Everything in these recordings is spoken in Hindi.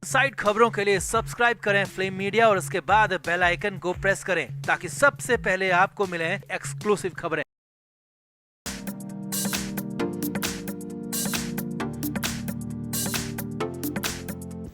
साइड खबरों के लिए सब्सक्राइब करें फ्लेम मीडिया और उसके बाद बेल आइकन को प्रेस करें ताकि सबसे पहले आपको मिले एक्सक्लूसिव खबरें।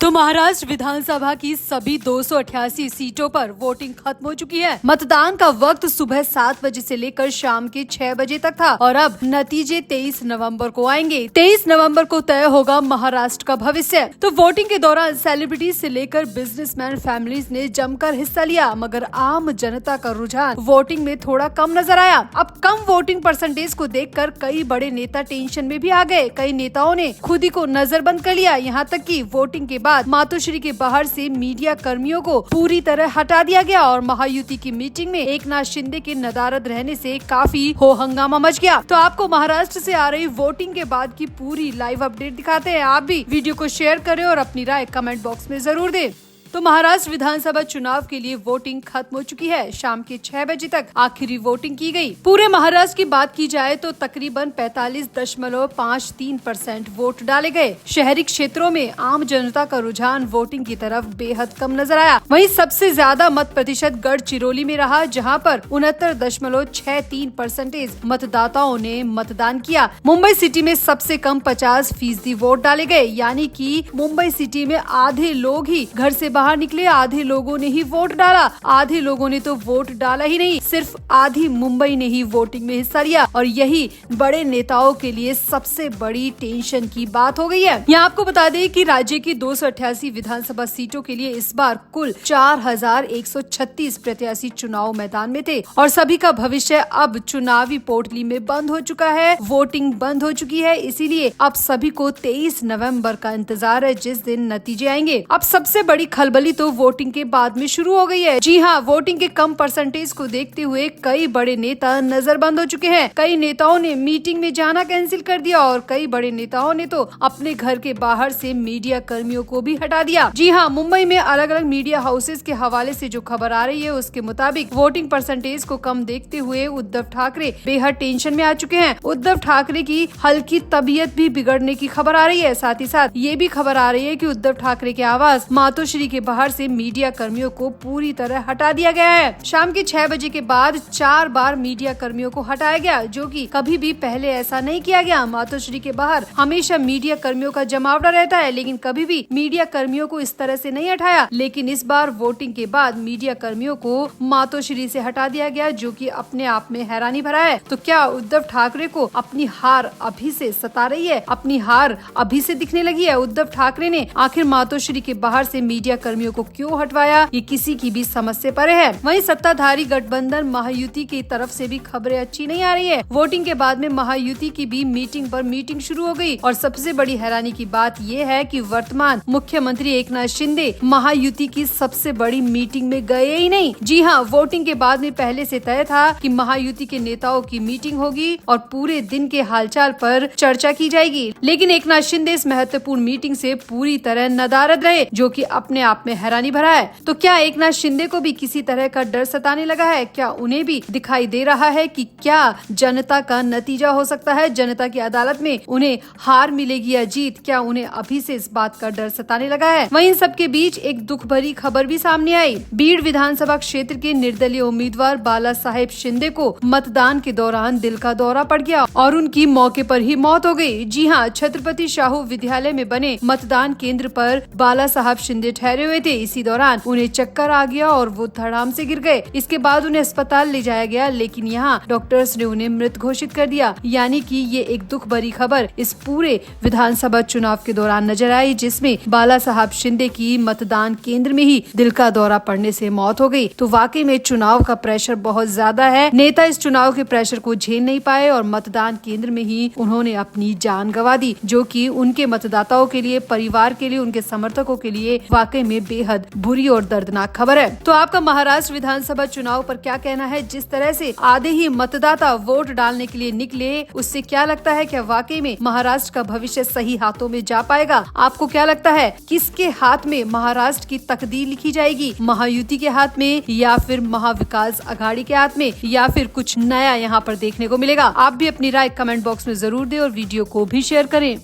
तो महाराष्ट्र विधानसभा की सभी 288 सीटों पर वोटिंग खत्म हो चुकी है। मतदान का वक्त सुबह 7 बजे से लेकर शाम के 6 बजे तक था और अब नतीजे 23 नवंबर को आएंगे। 23 नवंबर को तय होगा महाराष्ट्र का भविष्य। तो वोटिंग के दौरान सेलिब्रिटीज से लेकर बिजनेसमैन फैमिलीज ने जमकर हिस्सा लिया, मगर आम जनता का रुझान वोटिंग में थोड़ा कम नजर आया। अब कम वोटिंग परसेंटेज को देखकर कई बड़े नेता टेंशन में भी आ गए। कई नेताओं ने खुद ही को नजरबंद कर लिया। यहाँ तक कि वोटिंग के बाद मातोश्री के बाहर से मीडिया कर्मियों को पूरी तरह हटा दिया गया और महायुति की मीटिंग में एकनाथ शिंदे के नदारद रहने से काफी हो हंगामा मच गया। तो आपको महाराष्ट्र से आ रही वोटिंग के बाद की पूरी लाइव अपडेट दिखाते हैं। आप भी वीडियो को शेयर करें और अपनी राय कमेंट बॉक्स में जरूर दें। तो महाराष्ट्र विधानसभा चुनाव के लिए वोटिंग खत्म हो चुकी है। शाम के 6 बजे तक आखिरी वोटिंग की गई। पूरे महाराष्ट्र की बात की जाए तो तकरीबन 45.53% वोट डाले गए। शहरी क्षेत्रों में आम जनता का रुझान वोटिंग की तरफ बेहद कम नजर आया। वहीं सबसे ज्यादा मत प्रतिशत गढ़चिरौली में रहा, जहां पर 69.63% मतदाताओं ने मतदान किया। मुंबई सिटी में सबसे कम 50% वोट डाले गए, यानी कि मुंबई सिटी में आधे लोग ही घर से बाहर निकले, आधे लोगों ने ही वोट डाला। आधे लोगों ने तो वोट डाला ही नहीं, सिर्फ आधी मुंबई ने ही वोटिंग में हिस्सा लिया और यही बड़े नेताओं के लिए सबसे बड़ी टेंशन की बात हो गई है। यहाँ आपको बता दें कि राज्य की 288 विधानसभा सीटों के लिए इस बार कुल 4136 प्रत्याशी चुनाव मैदान में थे और सभी का भविष्य अब चुनावी पोर्टली में बंद हो चुका है। वोटिंग बंद हो चुकी है, इसीलिए अब सभी को 23 नवम्बर का इंतजार है, जिस दिन नतीजे आएंगे। अब सबसे बड़ी खलबली तो वोटिंग के बाद में शुरू हो गई है। जी हाँ, वोटिंग के कम परसेंटेज को देखते हुए कई बड़े नेता नजरबंद हो चुके हैं। कई नेताओं ने मीटिंग में जाना कैंसिल कर दिया और कई बड़े नेताओं ने तो अपने घर के बाहर से मीडिया कर्मियों को भी हटा दिया। जी हाँ, मुंबई में अलग अलग मीडिया हाउसेस के हवाले से जो खबर आ रही है उसके मुताबिक वोटिंग परसेंटेज को कम देखते हुए उद्धव ठाकरे बेहद टेंशन में आ चुके हैं। उद्धव ठाकरे की हल्की तबीयत भी बिगड़ने की खबर आ रही है। साथ ही साथ ये भी खबर आ रही है कि उद्धव ठाकरे के आवास मातोश्री के बाहर से मीडिया कर्मियों को पूरी तरह हटा दिया गया है। शाम के 6 बजे के बाद 4 बार मीडिया कर्मियों को हटाया गया, जो कि कभी भी पहले ऐसा नहीं किया गया। मातोश्री के बाहर हमेशा मीडिया कर्मियों का जमावड़ा रहता है, लेकिन कभी भी मीडिया कर्मियों को इस तरह से नहीं हटाया। लेकिन इस बार वोटिंग के बाद मीडिया कर्मियों को मातोश्री से हटा दिया गया, जो कि अपने आप में हैरानी भरा है। तो क्या उद्धव ठाकरे को अपनी हार अभी से सता रही है? अपनी हार अभी से दिखने लगी है? उद्धव ठाकरे ने आखिर मातोश्री के बाहर से मीडिया कर्मियों को क्यों हटवाया, ये किसी की भी समझ से परे है। वहीं सत्ताधारी गठबंधन महायुति की तरफ से भी खबरें अच्छी नहीं आ रही है। वोटिंग के बाद में महायुति की भी मीटिंग पर मीटिंग शुरू हो गई और सबसे बड़ी हैरानी की बात ये है कि वर्तमान मुख्यमंत्री एकनाथ शिंदे महायुति की सबसे बड़ी मीटिंग में गए ही नहीं। जी हाँ, वोटिंग के बाद में पहले से तय था कि महायुति के नेताओं की मीटिंग होगी और पूरे दिन के हालचाल पर चर्चा की जाएगी, लेकिन एकनाथ शिंदे इस महत्वपूर्ण मीटिंग से पूरी तरह नदारद रहे, जो कि अपने आप में हैरानी भरा है। तो क्या एकनाथ शिंदे को भी किसी तरह का डर सताने लगा है? क्या उन्हें भी दिखाई दे रहा है कि क्या जनता का नतीजा हो सकता है? जनता की अदालत में उन्हें हार मिलेगी या जीत? क्या उन्हें अभी से इस बात का डर सताने लगा है? वहीं इन सबके बीच एक दुख भरी खबर भी सामने आई। बीड़ विधानसभा क्षेत्र के निर्दलीय उम्मीदवार बाला साहेब शिंदे को मतदान के दौरान दिल का दौरा पड़ गया और उनकी मौके पर ही मौत हो गई। जी हाँ, छत्रपति शाहू विद्यालय में बने मतदान केंद्र पर बाला साहब शिंदे ठहरे हुए थे। इसी दौरान उन्हें चक्कर आ गया और वो धड़ाम से गिर गए। इसके बाद उन्हें अस्पताल ले जाया गया, लेकिन यहाँ डॉक्टर्स ने उन्हें मृत घोषित कर दिया। यानी कि ये एक दुख भरी खबर इस पूरे विधानसभा चुनाव के दौरान नजर आई, जिसमें बाला साहब शिंदे की मतदान केंद्र में ही दिल का दौरा पड़ने से मौत हो गई। तो वाकई में चुनाव का प्रेशर बहुत ज्यादा है। नेता इस चुनाव के प्रेशर को झेल नहीं पाए और मतदान केंद्र में ही उन्होंने अपनी जान गंवा दी, जो कि उनके मतदाताओं के लिए, परिवार के लिए, उनके समर्थकों के लिए वाकई में बेहद बुरी और दर्दनाक खबर है। तो आपका महाराष्ट्र विधानसभा चुनाव पर क्या कहना है? जिस तरह से आधे ही मतदाता वोट डालने के लिए निकले, उससे क्या लगता है, क्या वाकई में महाराष्ट्र का भविष्य सही हाथों में जा पाएगा? आपको क्या लगता है, किसके हाथ में महाराष्ट्र की तकदीर लिखी जाएगी? महायुति के हाथ में या फिर महाविकास अघाड़ी के हाथ में, या फिर कुछ नया यहाँ पर देखने को मिलेगा? आप भी अपनी राय कमेंट बॉक्स में जरूर दें और वीडियो को भी शेयर करें।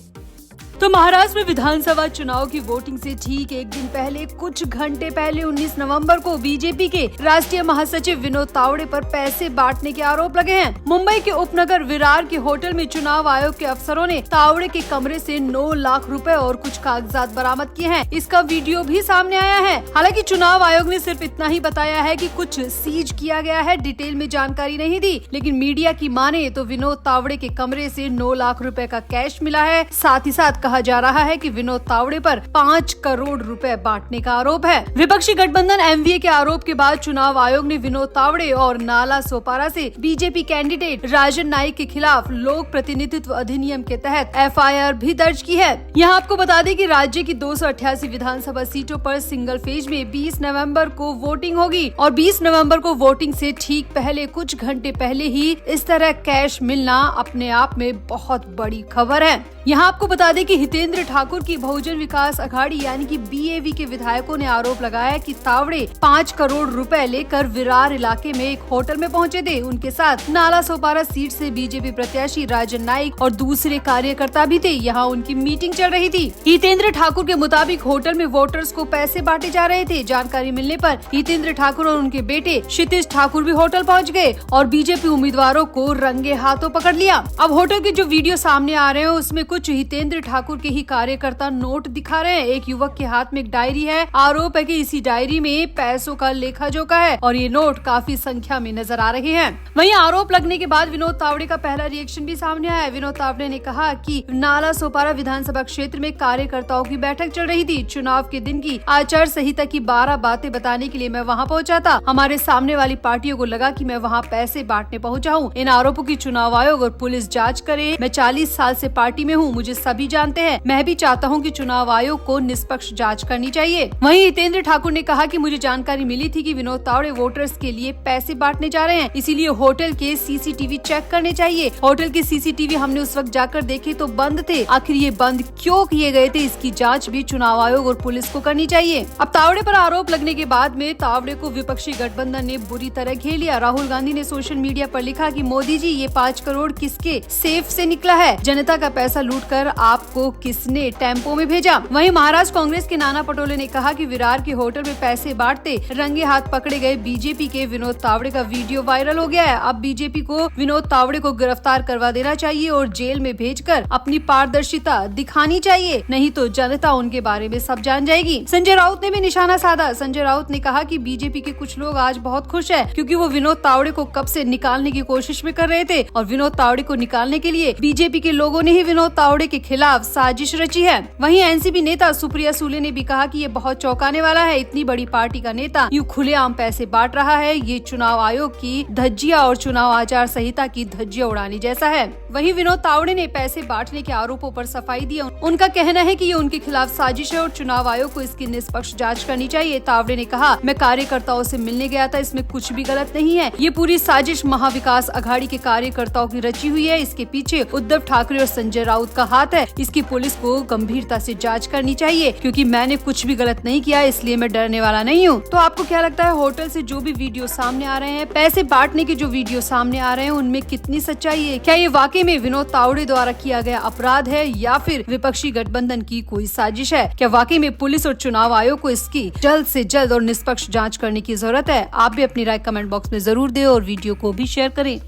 तो महाराष्ट्र में विधानसभा चुनाव की वोटिंग से ठीक एक दिन पहले, कुछ घंटे पहले 19 नवंबर को बीजेपी के राष्ट्रीय महासचिव विनोद तावड़े पर पैसे बांटने के आरोप लगे हैं। मुंबई के उपनगर विरार के होटल में चुनाव आयोग के अफसरों ने तावड़े के कमरे से 9 लाख रुपए और कुछ कागजात बरामद किए हैं। इसका वीडियो भी सामने आया है। हालांकि चुनाव आयोग ने सिर्फ इतना ही बताया है कि कुछ सीज किया गया है, डिटेल में जानकारी नहीं दी। लेकिन मीडिया की माने तो विनोद तावड़े के कमरे से 9 लाख रुपए का कैश मिला है। साथ ही साथ कहा जा रहा है कि विनोद तावड़े पर 5 करोड़ रुपए बांटने का आरोप है। विपक्षी गठबंधन एमवीए के आरोप के बाद चुनाव आयोग ने विनोद तावड़े और नाला सोपारा से बीजेपी कैंडिडेट राजन नाईक के खिलाफ लोक प्रतिनिधित्व अधिनियम के तहत एफआईआर भी दर्ज की है। यहाँ आपको बता दें कि राज्य की 288 विधानसभा सीटों पर सिंगल फेज में 20 नवंबर को वोटिंग होगी और 20 नवंबर को वोटिंग से ठीक पहले, कुछ घंटे पहले ही इस तरह कैश मिलना अपने आप में बहुत बड़ी खबर है। यहाँ आपको बता दें कि हितेंद्र ठाकुर की बहुजन विकास अघाड़ी यानी कि बीएवी के विधायकों ने आरोप लगाया कि तावड़े 5 करोड़ रुपए लेकर विरार इलाके में एक होटल में पहुंचे थे। उनके साथ नाला सोपारा सीट से बीजेपी प्रत्याशी राजन नाईक और दूसरे कार्यकर्ता भी थे। यहाँ उनकी मीटिंग चल रही थी। हितेंद्र ठाकुर के मुताबिक होटल में वोटर्स को पैसे बांटे जा रहे थे। जानकारी मिलने पर हितेंद्र ठाकुर और उनके बेटे क्षितिज ठाकुर भी होटल पहुँच गए और बीजेपी उम्मीदवारों को रंगे हाथों पकड़ लिया। अब होटल के जो वीडियो सामने आ रहे हैं उसमें कुछ हितेंद्र ठाकुर के ही कार्यकर्ता नोट दिखा रहे हैं। एक युवक के हाथ में एक डायरी है। आरोप है कि इसी डायरी में पैसों का लेखा जोखा है और ये नोट काफी संख्या में नजर आ रहे हैं। वहीं आरोप लगने के बाद विनोद तावड़े का पहला रिएक्शन भी सामने आया। विनोद तावड़े ने कहा कि नाला सोपारा विधानसभा क्षेत्र में कार्यकर्ताओं की बैठक चल रही थी। चुनाव के दिन की आचार संहिता की 12 बातें बताने के लिए मैं वहाँ पहुँचा था। हमारे सामने वाली पार्टियों को लगा कि मैं वहाँ पैसे बांटने पहुँचा हूँ। इन आरोपों की चुनाव आयोग और पुलिस जाँच करे। मैं 40 साल से पार्टी में हूँ, मुझे सभी जानते हैं। मैं भी चाहता हूं कि चुनाव आयोग को निष्पक्ष जांच करनी चाहिए। वहीं हितेंद्र ठाकुर ने कहा कि मुझे जानकारी मिली थी कि विनोद तावड़े वोटर्स के लिए पैसे बांटने जा रहे हैं, इसीलिए होटल के सीसीटीवी चेक करने चाहिए। होटल के सीसीटीवी हमने उस वक्त जाकर देखे तो बंद थे। आखिर ये बंद क्यों किए गए थे, इसकी जाँच भी चुनाव आयोग और पुलिस को करनी चाहिए। अब तावड़े पर आरोप लगने के बाद में तावड़े को विपक्षी गठबंधन ने बुरी तरह घेर लिया। राहुल गांधी ने सोशल मीडिया पर लिखा कि मोदी जी, ये 5 करोड़ किसके सेफ से निकला है? जनता का पैसा लूटकर आपको किसने टेम्पो में भेजा? वहीं महाराष्ट्र कांग्रेस के नाना पटोले ने कहा कि विरार के होटल में पैसे बांटते रंगे हाथ पकड़े गए बीजेपी के विनोद तावड़े का वीडियो वायरल हो गया है। अब बीजेपी को विनोद तावड़े को गिरफ्तार करवा देना चाहिए और जेल में भेजकर अपनी पारदर्शिता दिखानी चाहिए, नहीं तो जनता उनके बारे में सब जान जाएगी। संजय राउत ने भी निशाना साधा। संजय राउत ने कहा कि बीजेपी के कुछ लोग आज बहुत खुश है क्योंकि वो विनोद तावड़े को कब से निकालने की कोशिश में कर रहे थे और विनोद तावड़े को निकालने के लिए बीजेपी के लोगों ने ही विनोद तावड़े के खिलाफ साजिश रची है। वहीं एनसीपी नेता सुप्रिया सुले ने भी कहा कि ये बहुत चौंकाने वाला है। इतनी बड़ी पार्टी का नेता यूं खुलेआम पैसे बांट रहा है। ये चुनाव आयोग की धज्जियां और चुनाव आचार संहिता की धज्जियां उड़ाने जैसा है। वहीं विनोद तावड़े ने पैसे बांटने के आरोपों पर सफाई दी। उनका कहना है कि ये उनके खिलाफ साजिश है और चुनाव आयोग को इसकी निष्पक्ष जाँच करनी चाहिए। तावड़े ने कहा, मैं कार्यकर्ताओं से मिलने गया था, इसमें कुछ भी गलत नहीं है। ये पूरी साजिश महाविकास अघाड़ी के कार्यकर्ताओं की रची हुई है। इसके पीछे उद्धव ठाकरे और संजय राउत का हाथ है। इसकी पुलिस को गंभीरता से जांच करनी चाहिए क्योंकि मैंने कुछ भी गलत नहीं किया, इसलिए मैं डरने वाला नहीं हूँ। तो आपको क्या लगता है, होटल से जो भी वीडियो सामने आ रहे हैं, पैसे बांटने के जो वीडियो सामने आ रहे हैं, उनमें कितनी सच्चाई है? क्या ये वाकई में विनोद तावड़े द्वारा किया गया अपराध है या फिर विपक्षी गठबंधन की कोई साजिश है? क्या वाकई में पुलिस और चुनाव आयोग को इसकी जल्द से जल्द और निष्पक्ष जाँच करने की जरूरत है? आप भी अपनी राय कमेंट बॉक्स में जरूर दें और वीडियो को भी शेयर करें।